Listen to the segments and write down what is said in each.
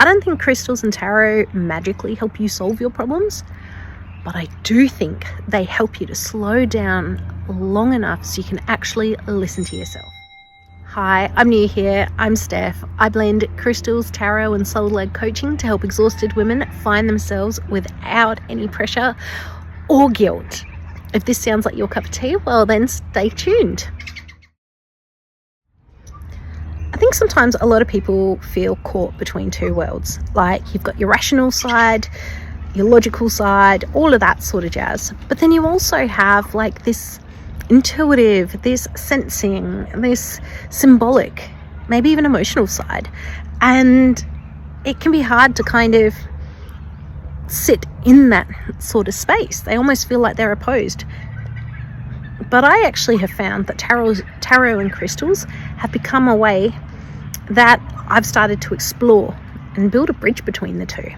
I don't think crystals and tarot magically help you solve your problems, but I do think they help you to slow down long enough so you can actually listen to yourself. Hi, I'm new here. I'm Steph. I blend crystals, tarot and soul-led coaching to help exhausted women find themselves without any pressure or guilt. If this sounds like your cup of tea, well then stay tuned. I think sometimes a lot of people feel caught between two worlds. Like you've got your rational side, your logical side, all of that sort of jazz. But then you also have like this intuitive, this sensing, this symbolic, maybe even emotional side. And it can be hard to kind of sit in that sort of space. They almost feel like they're opposed. But I actually have found that tarot and crystals have become a way that I've started to explore and build a bridge between the two.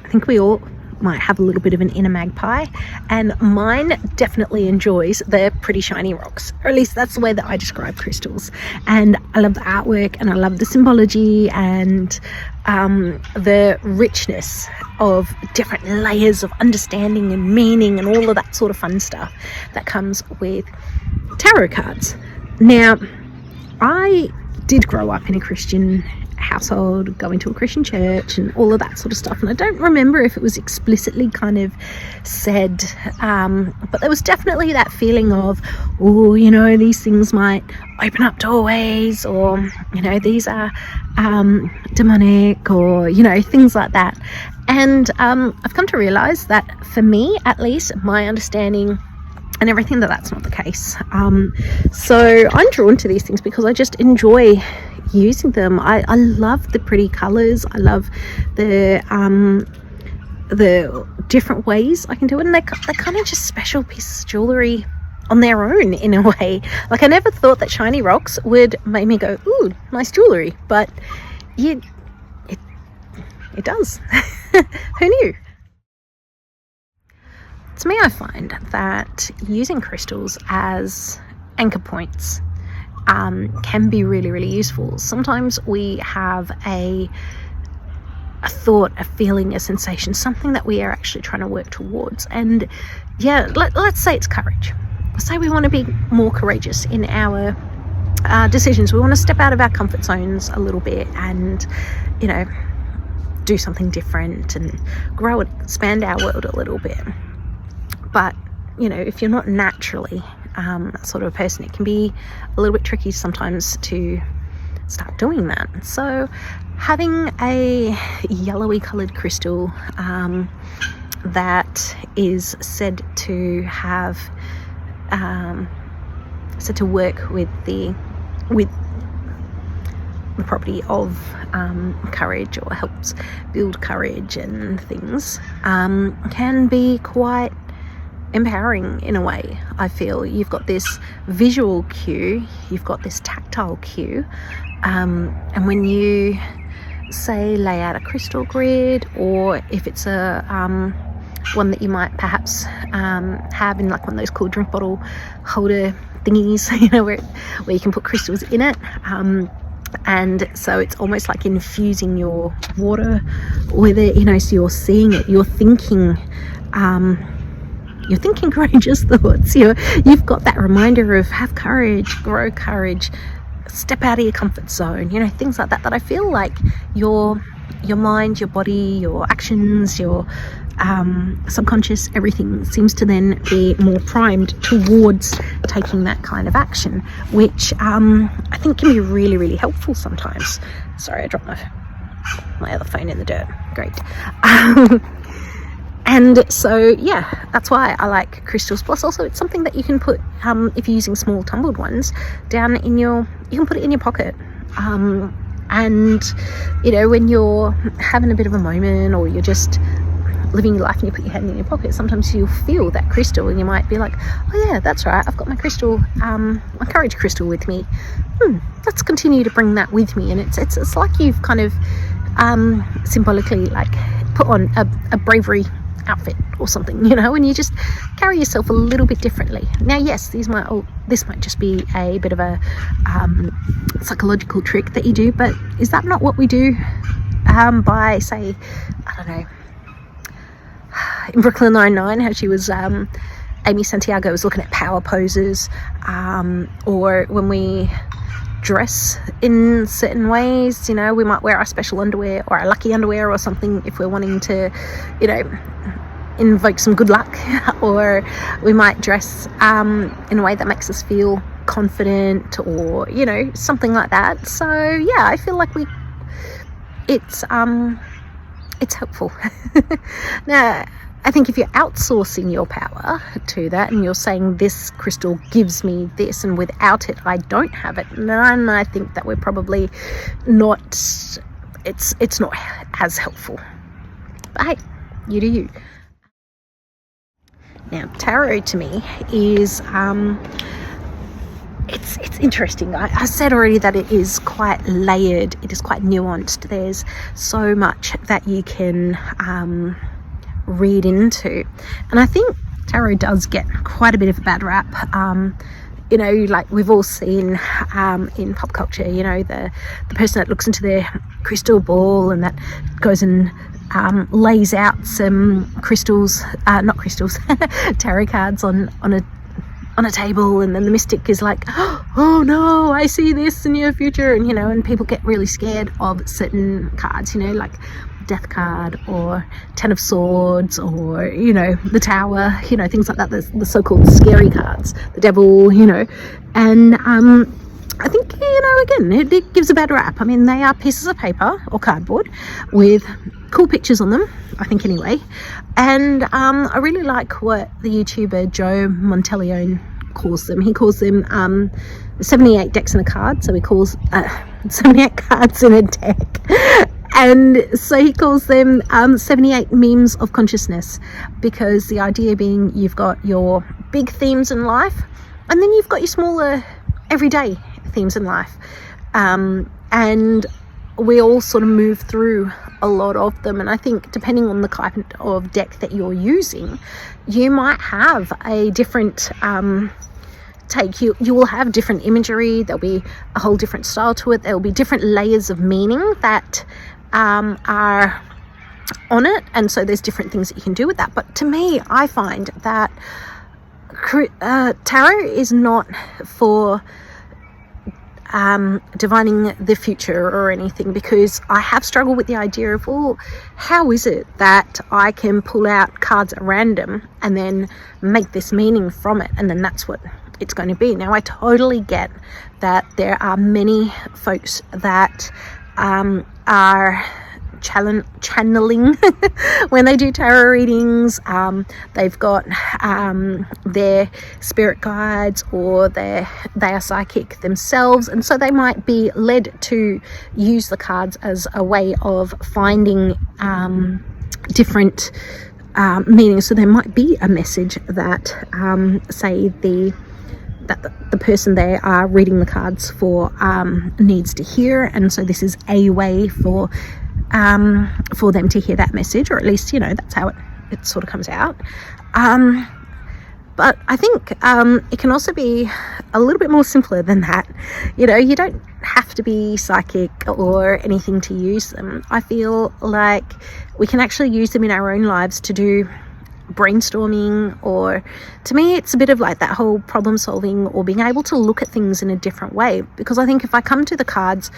I think we all might have a little bit of an inner magpie, and mine definitely enjoys the pretty shiny rocks, or at least that's the way that I describe crystals. And I love the artwork, and I love the symbology and the richness of different layers of understanding and meaning and all of that sort of fun stuff that comes with tarot cards. Now, I did grow up in a Christian household, going to a Christian church and all of that sort of stuff, and I don't remember if it was explicitly kind of said, but there was definitely that feeling of, oh, you know, these things might open up doorways, or, you know, these are demonic, or, you know, things like that. And I've come to realize that for me, at least, my understanding and everything, that's not the case. So I'm drawn to these things because I just enjoy using them. I love the pretty colors. I love the different ways I can do it, and they're kind of just special pieces of jewelry on their own in a way. Like, I never thought that shiny rocks would make me go, ooh, nice jewelry, but it does. Who knew? To me, I find that using crystals as anchor points can be really, really useful. Sometimes we have a thought, a feeling, a sensation, something that we are actually trying to work towards. And yeah, let's say it's courage. Say we want to be more courageous in our decisions. We want to step out of our comfort zones a little bit and, you know, do something different and grow and expand our world a little bit. But, you know, if you're not naturally that sort of a person, it can be a little bit tricky sometimes to start doing that. So having a yellowy coloured crystal that is said to have said to work with the property of courage, or helps build courage and things, can be quite empowering in a way. I feel you've got this visual cue, you've got this tactile cue, and when you say lay out a crystal grid, or if it's a one that you might perhaps have in like one of those cool drink bottle holder thingies, you know, where you can put crystals in it, and so it's almost like infusing your water with it, you know, so you're seeing it, you're thinking courageous thoughts. You've got that reminder of have courage, grow courage, step out of your comfort zone, you know, things like that, that I feel like your mind, your body, your actions, your subconscious, everything seems to then be more primed towards taking that kind of action, which I think can be really, really helpful sometimes. Sorry, I dropped my other phone in the dirt. Great. And so, yeah, that's why I like crystals. Plus, also, it's something that you can put, if you're using small tumbled ones, you can put it in your pocket. And, you know, when you're having a bit of a moment, or you're just living your life and you put your hand in your pocket, sometimes you'll feel that crystal and you might be like, oh yeah, that's right, I've got my crystal, my courage crystal with me. Let's continue to bring that with me. And it's like you've kind of symbolically like put on a bravery outfit or something, you know, and you just carry yourself a little bit differently. Now, yes, this might just be a bit of a psychological trick that you do, but is that not what we do by, say, I don't know, in Brooklyn Nine-Nine, how she was Amy Santiago was looking at power poses, or when we dress in certain ways, you know, we might wear our special underwear or our lucky underwear or something if we're wanting to, you know, invoke some good luck, or we might dress in a way that makes us feel confident, or, you know, something like that. So yeah, I feel like it's helpful. Now, I think if you're outsourcing your power to that and you're saying this crystal gives me this and without it I don't have it, then I think that we're probably not, it's not as helpful. But hey, you do you. Now, tarot to me is it's interesting. I said already that it is quite layered, it is quite nuanced. There's so much that you can read into, and I think tarot does get quite a bit of a bad rap. You know, like we've all seen in pop culture, you know, the person that looks into their crystal ball and that goes and lays out some crystals, not crystals, tarot cards on a table, and then the mystic is like, oh no, I see this in your future, and you know, and people get really scared of certain cards, you know, like Death card or Ten of Swords, or, you know, the Tower, you know, things like that, the so-called scary cards, the Devil, you know. And I think, you know, again, it gives a bad rap. I mean, they are pieces of paper or cardboard with cool pictures on them, I think, anyway. And I really like what the YouTuber Joe Monteleone calls them. He calls them 78 decks in a card, so he calls 78 cards in a deck. And so he calls them 78 memes of consciousness, because the idea being you've got your big themes in life, and then you've got your smaller everyday themes in life, and we all sort of move through a lot of them. And I think depending on the kind of deck that you're using, you might have a different take. You will have different imagery, there'll be a whole different style to it, there'll be different layers of meaning that are on it, and so there's different things that you can do with that. But to me, I find that tarot is not for divining the future or anything, because I have struggled with the idea of, well, how is it that I can pull out cards at random and then make this meaning from it, and then that's what it's going to be. Now, I totally get that there are many folks that are channeling when they do tarot readings. They've got their spirit guides, or they are psychic themselves, and so they might be led to use the cards as a way of finding different meanings. So there might be a message that say the person they are reading the cards for needs to hear, and so this is a way for them to hear that message, or at least, you know, that's how it sort of comes out. But I think it can also be a little bit more simpler than that. You know, you don't have to be psychic or anything to use them. I feel like we can actually use them in our own lives to do brainstorming, or to me it's a bit of like that whole problem solving, or being able to look at things in a different way. Because I think if I come to the cards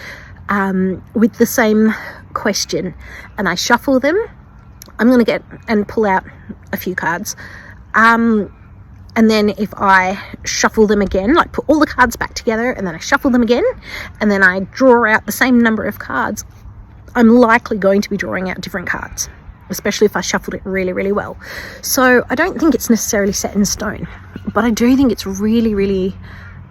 with the same question and I shuffle them, I'm going to get and pull out a few cards, and then if I shuffle them again, like put all the cards back together and then I shuffle them again, and then I draw out the same number of cards, I'm likely going to be drawing out different cards, especially if I shuffled it really, really well. So I don't think it's necessarily set in stone, but I do think it's really, really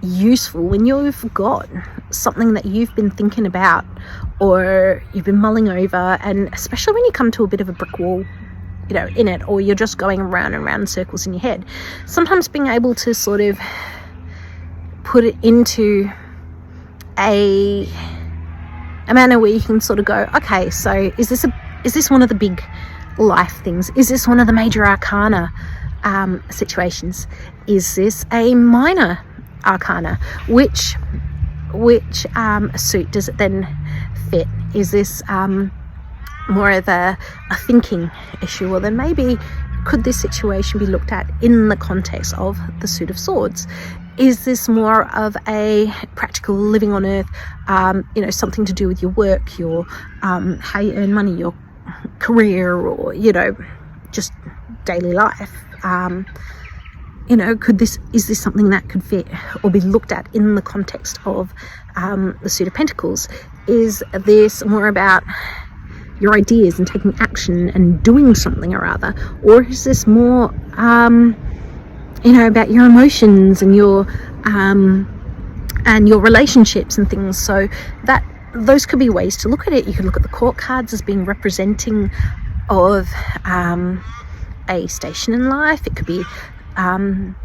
useful when you've got something that you've been thinking about or you've been mulling over, and especially when you come to a bit of a brick wall, you know, in it, or you're just going around and around in circles in your head. Sometimes being able to sort of put it into a manner where you can sort of go, okay, so is this one of the big life things? Is this one of the major arcana situations? Is this a minor arcana? Which suit does it then fit? Is this more of a thinking issue? Or then maybe could this situation be looked at in the context of the suit of swords? Is this more of a practical living on earth, something to do with your work, your how you earn money, your career, or just daily life? Is this something that could fit or be looked at in the context of the suit of pentacles? Is this more about your ideas and taking action and doing something or other? Or is this more about your emotions and your relationships and things? So that those could be ways to look at it. You could look at the court cards as being representing of a station in life. It could be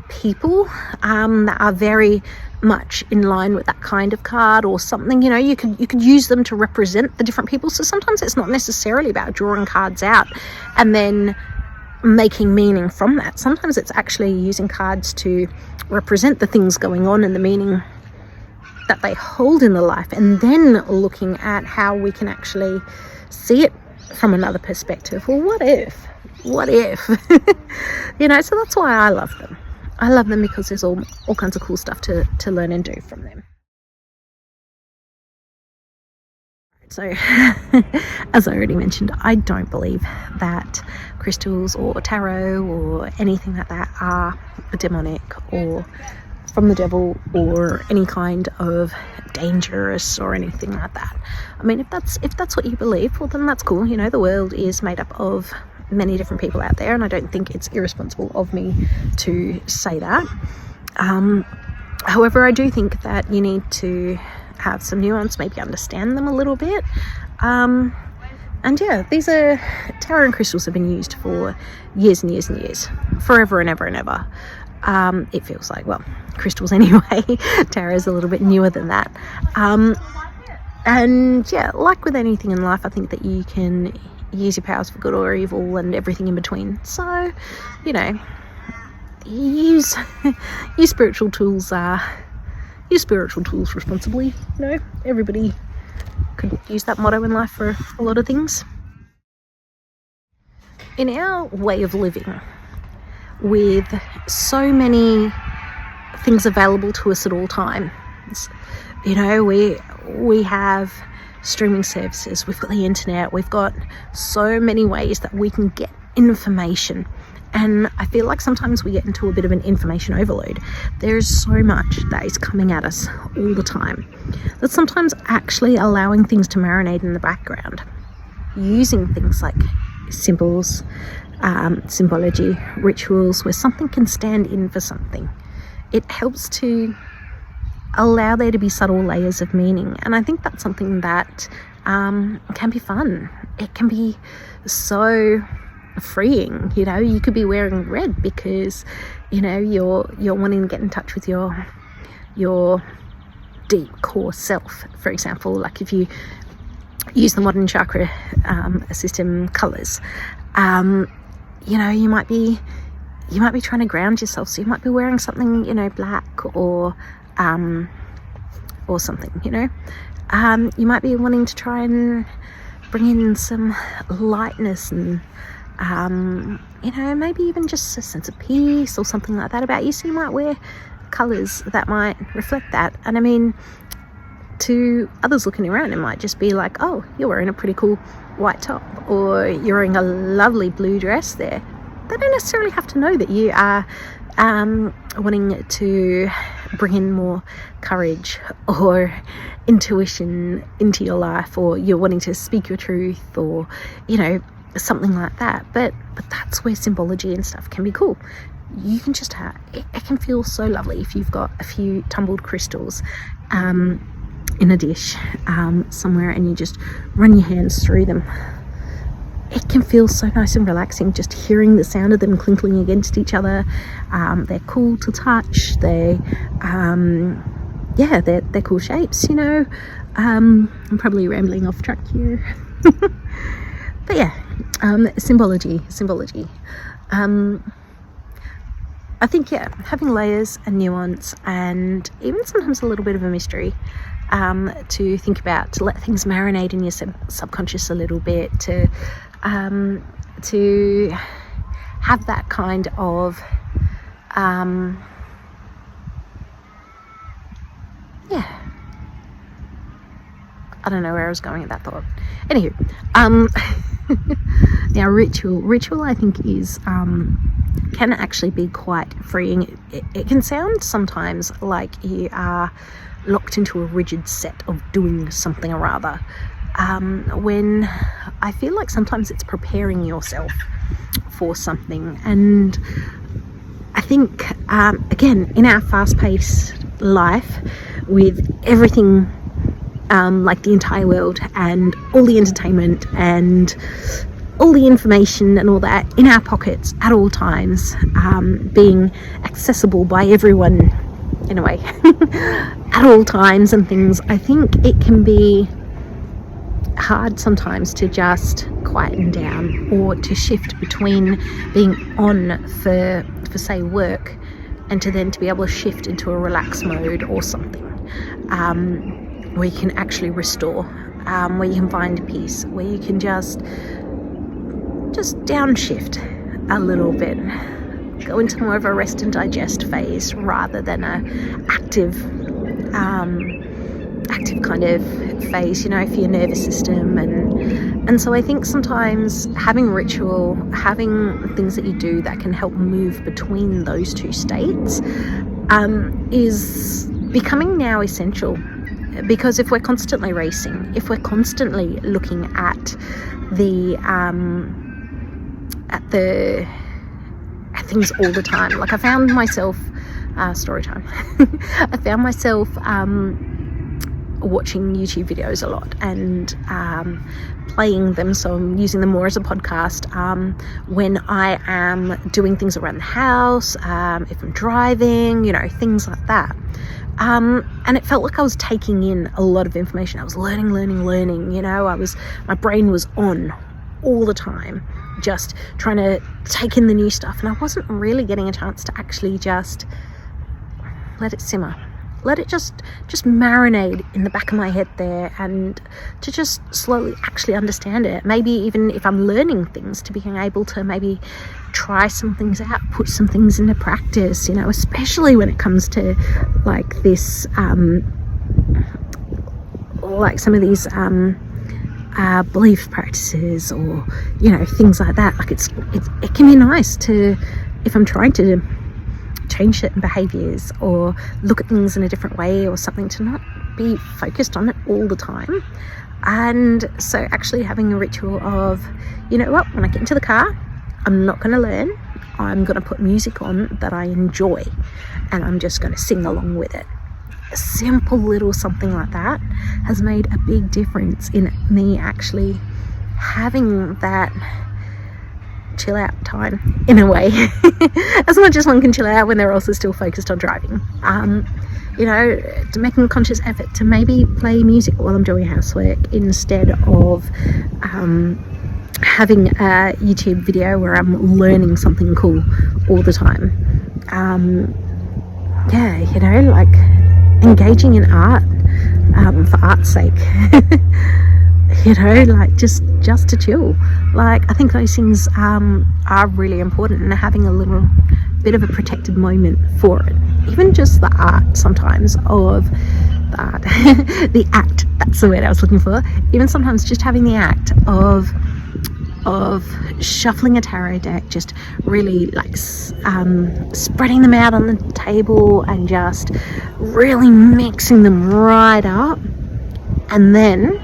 people that are very much in line with that kind of card, or something. You could use them to represent the different people. So sometimes it's not necessarily about drawing cards out and then making meaning from that. Sometimes it's actually using cards to represent the things going on and the meaning that they hold in the life, and then looking at how we can actually see it from another perspective. Well, what if so that's why I love them because there's all kinds of cool stuff to learn and do from them. So as I already mentioned, I don't believe that crystals or tarot or anything like that are demonic or from the devil or any kind of dangerous or anything like that. I mean, if that's what you believe, well, then that's cool. The world is made up of many different people out there, and I don't think it's irresponsible of me to say that. However, I do think that you need to have some nuance, maybe understand them a little bit. And yeah, these are tarot and crystals have been used for years and years and years, forever and ever and ever. It feels like, well, crystals anyway. Tarot is a little bit newer than that. And yeah, like with anything in life, I think that you can use your powers for good or evil and everything in between. So, use spiritual tools. Use spiritual tools responsibly. Everybody could use that motto in life for a lot of things. In our way of living, with so many things available to us at all times, we have streaming services, we've got the internet, we've got so many ways that we can get information. And I feel like sometimes we get into a bit of an information overload. There's so much that is coming at us all the time that sometimes actually allowing things to marinate in the background, using things like symbols, symbology, rituals, where something can stand in for something, it helps to allow there to be subtle layers of meaning. And I think that's something that can be fun. It can be so freeing. You could be wearing red because you're wanting to get in touch with your deep core self, for example. Like if you use the modern chakra system colors, you might be trying to ground yourself, so you might be wearing something black or something. You might be wanting to try and bring in some lightness and maybe even just a sense of peace or something like that about you. So you might wear colors that might reflect that. And I mean, to others looking around, it might just be like, oh, you're wearing a pretty cool white top, or you're wearing a lovely blue dress there. They don't necessarily have to know that you are wanting to bring in more courage or intuition into your life, or you're wanting to speak your truth, or something like that. But that's where symbology and stuff can be cool. You can just it can feel so lovely if you've got a few tumbled crystals in a dish somewhere, and you just run your hands through them. It can feel so nice and relaxing just hearing the sound of them clinking against each other. They're cool to touch. They're cool shapes. I'm probably rambling off track here. But yeah, Symbology. I think, yeah, having layers and nuance, and even sometimes a little bit of a mystery to think about, to let things marinate in your subconscious a little bit, to have that kind of yeah, I don't know where I was going with that thought. Anywho, now ritual I think is can actually be quite freeing. It can sound sometimes like you are locked into a rigid set of doing something or other, when I feel like sometimes it's preparing yourself for something. And I think again, in our fast-paced life, with everything like the entire world and all the entertainment and all the information and all that in our pockets at all times, being accessible by everyone in a way at all times and things, I think it can be hard sometimes to just quieten down, or to shift between being on for say work, and to be able to shift into a relaxed mode or something, where you can actually restore, where you can find peace, where you can just downshift a little bit, go into more of a rest and digest phase rather than a active kind of phase, for your nervous system. And so I think sometimes having ritual, having things that you do that can help move between those two states, is becoming now essential. Because if we're constantly racing, if we're constantly looking at things all the time, like I found myself story time I found myself watching YouTube videos a lot and playing them, so I'm using them more as a podcast when I am doing things around the house, if I'm driving, things like that. And it felt like I was taking in a lot of information. I was learning, my brain was on all the time, just trying to take in the new stuff, and I wasn't really getting a chance to actually just let it simmer, let it just marinate in the back of my head there, and to just slowly actually understand it. Maybe even if I'm learning things, to being able to maybe try some things out, put some things into practice, especially when it comes to like this, like some of these belief practices, or things like that. Like it can be nice to, if I'm trying to change certain behaviors or look at things in a different way or something, to not be focused on it all the time. And so actually having a ritual of, when I get into the car, I'm not going to learn, I'm going to put music on that I enjoy, and I'm just going to sing along with it. A simple little something like that has made a big difference in me actually having that chill out time, in a way. As much as one can chill out when they're also still focused on driving, to making a conscious effort to maybe play music while I'm doing housework, instead of having a YouTube video where I'm learning something cool all the time. Like engaging in art for art's sake. Like just to chill. Like, I think those things are really important, and having a little bit of a protected moment for it. Even just the art sometimes of that, the act, that's the word I was looking for. Even sometimes just having the act of shuffling a tarot deck, just really like spreading them out on the table and just really mixing them right up, and then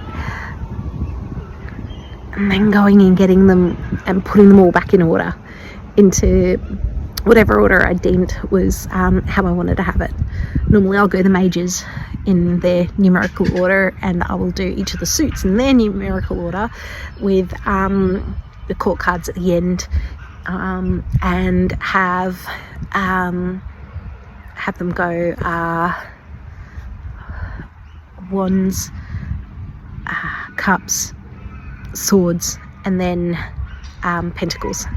going and getting them and putting them all back in order, into whatever order I deemed was how I wanted to have it. Normally I'll go the majors in their numerical order, and I will do each of the suits in their numerical order, with the court cards at the end, and have them go wands, cups, swords, and then pentacles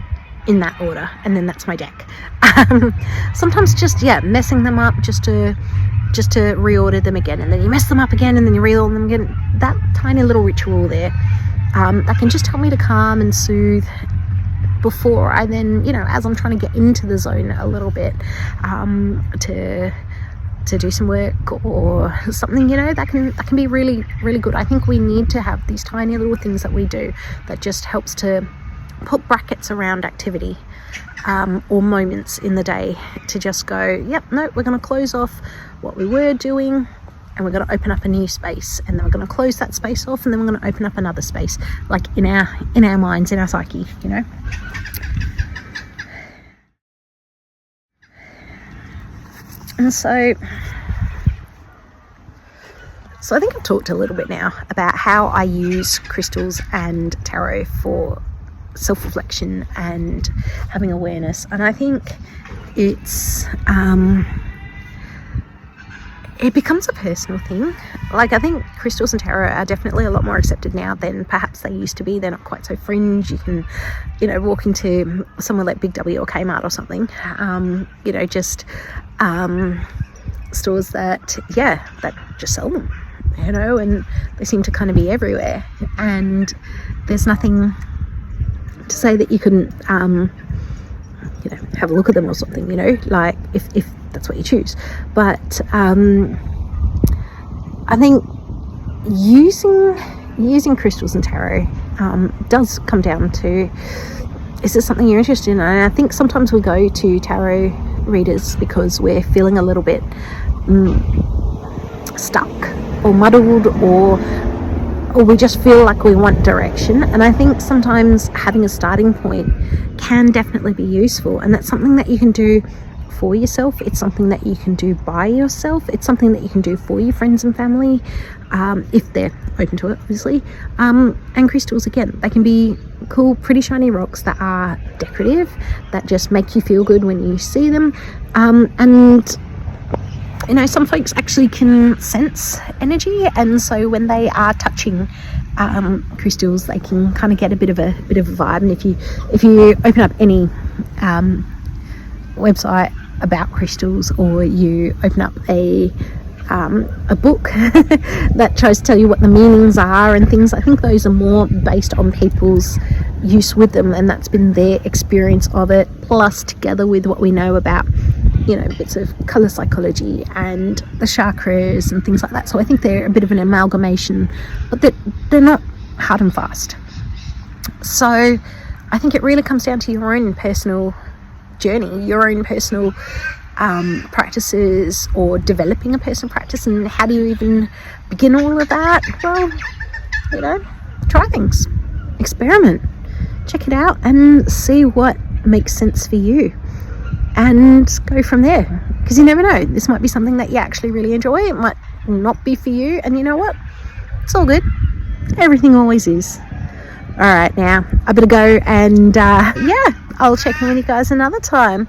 in that order, and then that's my deck. Sometimes just messing them up just to reorder them again, and then you mess them up again, and then you reorder them again. That tiny little ritual there that can just help me to calm and soothe before I then, as I'm trying to get into the zone a little bit, to do some work or something, that can be really, really good. I think we need to have these tiny little things that we do that just helps to put brackets around activity or moments in the day to just go, we're going to close off what we were doing, and we're going to open up a new space, and then we're going to close that space off, and then we're going to open up another space, like in our minds, in our psyche, And so I think I've talked a little bit now about how I use crystals and tarot for self-reflection and having awareness, and I think it becomes a personal thing. Like, I think crystals and tarot are definitely a lot more accepted now than perhaps they used to be. They're not quite so fringe. You can, walk into somewhere like Big W or Kmart or something, stores that just sell them, and they seem to kind of be everywhere. And there's nothing to say that you couldn't, have a look at them or something, like if that's what you choose. But I think using crystals and tarot does come down to, is this something you're interested in? And I think sometimes we go to tarot readers because we're feeling a little bit stuck or muddled, or we just feel like we want direction. And I think sometimes having a starting point can definitely be useful, and that's something that you can do for yourself. It's something that you can do by yourself. It's something that you can do for your friends and family, if they're open to it, obviously. And crystals, again, they can be cool, pretty shiny rocks that are decorative, that just make you feel good when you see them. And some folks actually can sense energy, and so when they are touching crystals, they can kind of get a bit of a vibe. And if you open up any website about crystals, or you open up a book that tries to tell you what the meanings are and things, I think those are more based on people's use with them, and that's been their experience of it, plus together with what we know about bits of colour psychology and the chakras and things like that. So I think they're a bit of an amalgamation, but they're not hard and fast. So I think it really comes down to your own personal journey, your own personal practices, or developing a personal practice. And how do you even begin all of that? Well, try things, experiment, check it out, and see what makes sense for you, and go from there. Because you never know, this might be something that you actually really enjoy. It might not be for you, and you know what, it's all good. Everything always is. All right, now I better go, and I'll check in with you guys another time.